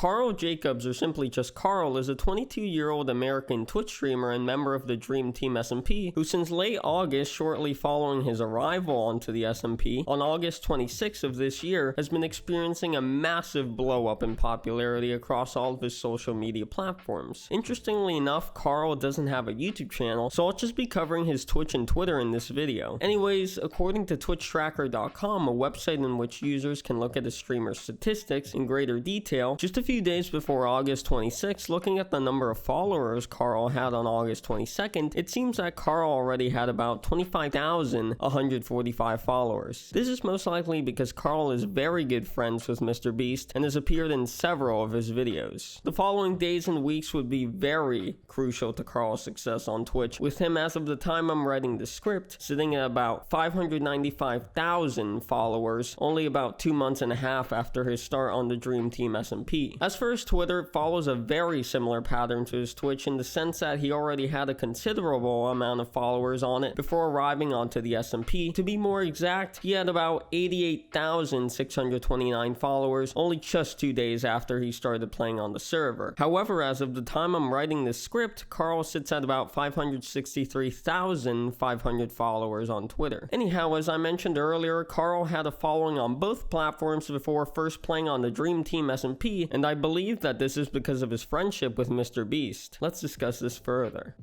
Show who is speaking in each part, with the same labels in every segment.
Speaker 1: Karl Jacobs, or simply just Karl, is a 22-year-old American Twitch streamer and member of the Dream Team SMP, who since late August, shortly following his arrival onto the SMP, on August 26th of this year, has been experiencing a massive blow-up in popularity across all of his social media platforms. Interestingly enough, Karl doesn't have a YouTube channel, so I'll just be covering his Twitch and Twitter in this video. Anyways, according to TwitchTracker.com, a website in which users can look at a streamer's statistics in greater detail, just a few days before August 26th, looking at the number of followers Karl had on August 22nd, it seems that Karl already had about 25,145 followers. This is most likely because Karl is very good friends with MrBeast and has appeared in several of his videos. The following days and weeks would be very crucial to Karl's success on Twitch, with him, as of the time I'm writing the script, sitting at about 595,000 followers, only about 2 months and a half after his start on the Dream Team SMP. As for his Twitter, it follows a very similar pattern to his Twitch in the sense that he already had a considerable amount of followers on it before arriving onto the SMP. To be more exact, he had about 88,629 followers only just 2 days after he started playing on the server. However, as of the time I'm writing this script, Karl sits at about 563,500 followers on Twitter. Anyhow, as I mentioned earlier, Karl had a following on both platforms before first playing on the Dream Team SMP, and I believe that this is because of his friendship with MrBeast. Let's discuss this further.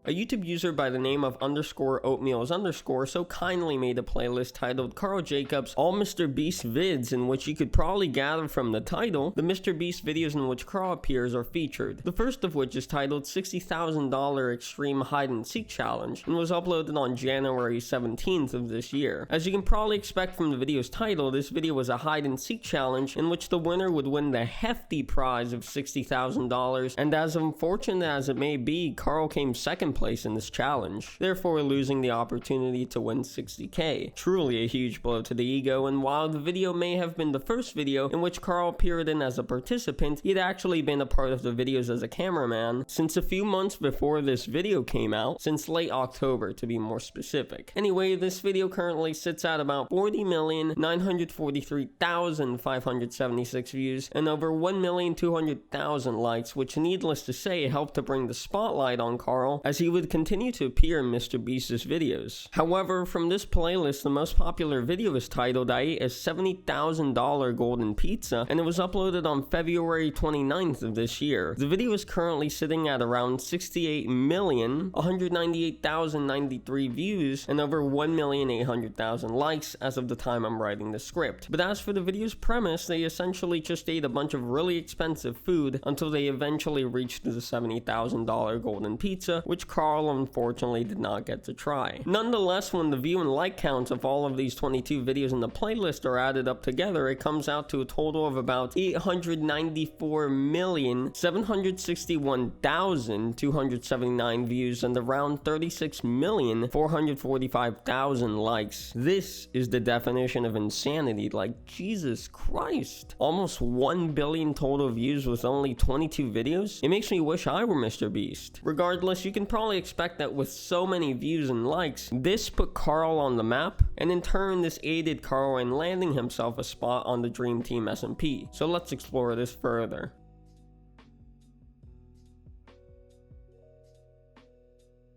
Speaker 1: A YouTube user by the name of _oatmeals_ so kindly made a playlist titled Karl Jacobs All MrBeast Vids, in which you could probably gather from the title, the MrBeast videos in which Karl appears are featured. The first of which is titled $60,000 Extreme Hide and Seek Challenge and was uploaded on January 17th of this year. As you can probably expect from the video's title, this video was a hide and seek challenge in which the winner would win the hefty prize of $60,000, and as unfortunate as it may be, Karl came second place in this challenge, therefore losing the opportunity to win 60k. Truly a huge blow to the ego, and while the video may have been the first video in which Karl appeared in as a participant, he had actually been a part of the videos as a cameraman since a few months before this video came out, since late October to be more specific. Anyway, this video currently sits at about 40,943,576 views and over 1,200,000 likes, which needless to say helped to bring the spotlight on Karl as he would continue to appear in MrBeast's videos. However, from this playlist, the most popular video is titled I Ate a $70,000 Golden Pizza, and it was uploaded on February 29th of this year. The video is currently sitting at around 68,198,093 views and over 1,800,000 likes as of the time I'm writing the script. But as for the video's premise, they essentially just ate a bunch of really expensive food until they eventually reached the $70,000 Golden Pizza, which Karl unfortunately did not get to try. Nonetheless, when the view and like counts of all of these 22 videos in the playlist are added up together, it comes out to a total of about 894,761,279 views and around 36,445,000 likes. This is the definition of insanity, like Jesus Christ. Almost 1 billion total views with only 22 videos? It makes me wish I were MrBeast. Regardless, you can probably expect that with so many views and likes, this put Karl on the map, and in turn this aided Karl in landing himself a spot on the Dream Team SMP. So let's explore this further.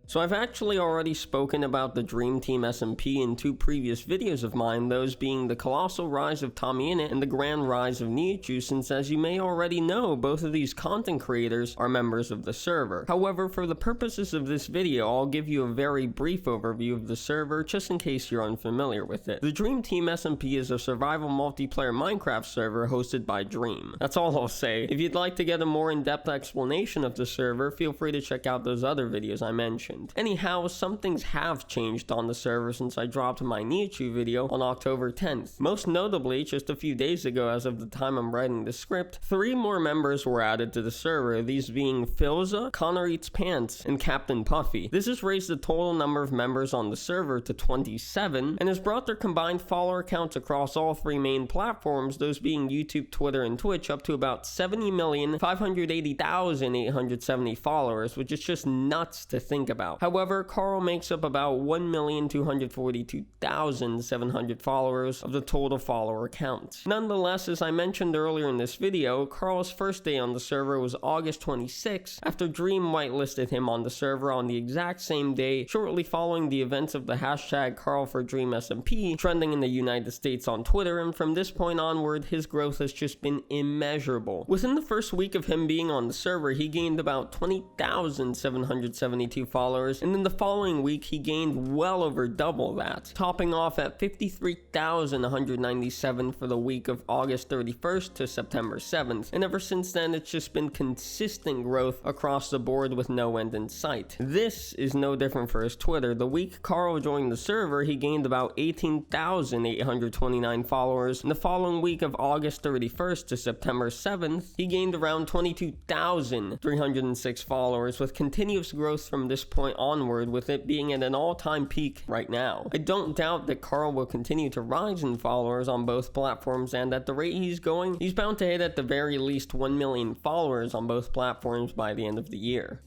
Speaker 1: So I've actually already spoken about the Dream Team SMP in 2 previous videos of mine, those being the Colossal Rise of TommyInnit and the Grand Rise of Nihachu, since as you may already know, both of these content creators are members of the server. However, for the purposes of this video, I'll give you a very brief overview of the server, just in case you're unfamiliar with it. The Dream Team SMP is a survival multiplayer Minecraft server hosted by Dream. That's all I'll say. If you'd like to get a more in-depth explanation of the server, feel free to check out those other videos I mentioned. Anyhow, some things have changed on the server since I dropped my Nihachu video on October 10th. Most notably, just a few days ago as of the time I'm writing the script, 3 more members were added to the server, these being Philza, Connor Eats Pants, and Captain Puffy. This has raised the total number of members on the server to 27, and has brought their combined follower counts across all 3 main platforms, those being YouTube, Twitter, and Twitch, up to about 70,580,870 followers, which is just nuts to think about. about. However, Karl makes up about 1,242,700 followers of the total follower count. Nonetheless, as I mentioned earlier in this video, Karl's first day on the server was August 26, after Dream whitelisted him on the server on the exact same day, shortly following the events of the hashtag #KarlForDreamSMP trending in the United States on Twitter, and from this point onward, his growth has just been immeasurable. Within the first week of him being on the server, he gained about 20,772 followers, and in the following week, he gained well over double that, topping off at 53,197 for the week of August 31st to September 7th, and ever since then, it's just been consistent growth across the board with no end in sight. This is no different for his Twitter. The week Karl joined the server, he gained about 18,829 followers. In the following week of August 31st to September 7th, he gained around 22,306 followers, with continuous growth from this point onward, with it being at an all-time peak right now. I don't doubt that Karl will continue to rise in followers on both platforms, and at the rate he's going, he's bound to hit at the very least 1 million followers on both platforms by the end of the year.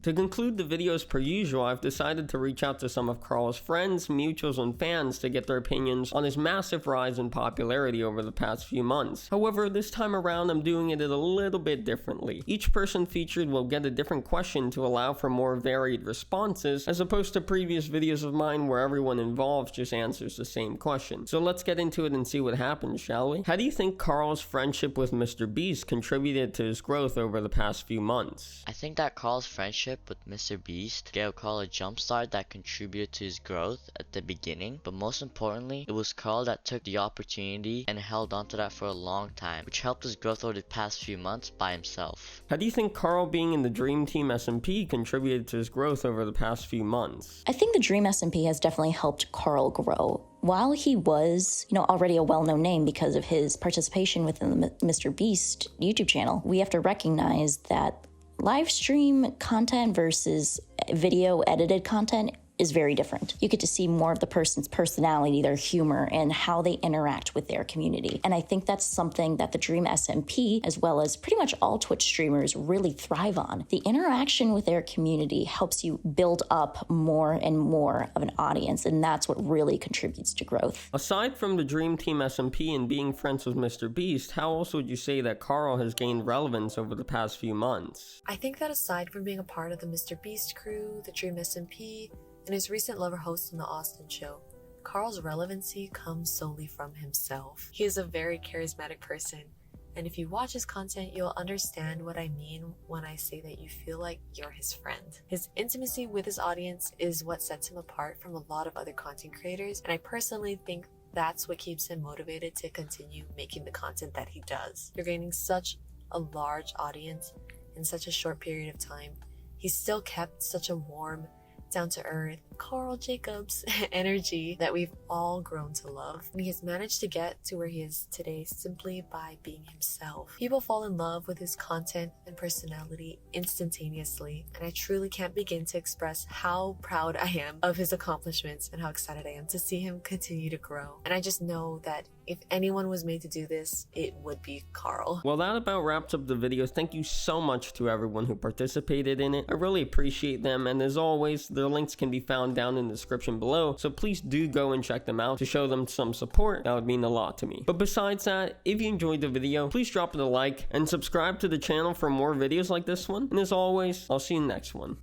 Speaker 1: To conclude the video, as per usual, I've decided to reach out to some of Karl's friends, mutuals, and fans to get their opinions on his massive rise in popularity over the past few months. However, this time around, I'm doing it a little bit differently. Each person featured will get a different question to allow for more varied responses, as opposed to previous videos of mine where everyone involved just answers the same question. So let's get into it and see what happens, shall we? How do you think Karl's friendship with MrBeast contributed to his growth over the past few months?
Speaker 2: I think that Karl's friendship with MrBeast gave Karl a jumpstart that contributed to his growth at the beginning, but most importantly, it was Karl that took the opportunity and held on to that for a long time, which helped his growth over the past few months by himself.
Speaker 1: How do you think Karl being in the Dream Team SMP contributed to his growth over the past few months?
Speaker 3: I think the Dream SMP has definitely helped Karl grow. While he was, already a well-known name because of his participation within the MrBeast YouTube channel, we have to recognize that live stream content versus video edited content is very different. You get to see more of the person's personality, their humor, and how they interact with their community. And I think that's something that the Dream SMP, as well as pretty much all Twitch streamers, really thrive on. The interaction with their community helps you build up more and more of an audience, and that's what really contributes to growth.
Speaker 1: Aside from the Dream Team SMP and being friends with MrBeast, how else would you say that Karl has gained relevance over the past few months?
Speaker 4: I think that aside from being a part of the MrBeast crew, the Dream SMP, and his recent lover host on the Austin show, Karl's relevancy comes solely from himself. He is a very charismatic person, and if you watch his content, you'll understand what I mean when I say that you feel like you're his friend. His intimacy with his audience is what sets him apart from a lot of other content creators, and I personally think that's what keeps him motivated to continue making the content that he does. You're gaining such a large audience in such a short period of time. He's still kept such a warm, down-to-earth Karl Jacobs energy that we've all grown to love, and he has managed to get to where he is today simply by being himself. People fall in love with his content and personality instantaneously, and I truly can't begin to express how proud I am of his accomplishments and how excited I am to see him continue to grow. And I just know that if anyone was made to do this, it would be Karl.
Speaker 1: Well, that about wraps up the video. Thank you so much to everyone who participated in it. I really appreciate them, and as always, their links can be found down in the description below, so please do go and check them out to show them some support. That would mean a lot to me. But besides that, if you enjoyed the video, please drop it a like and subscribe to the channel for more videos like this one. And as always, I'll see you in the next one.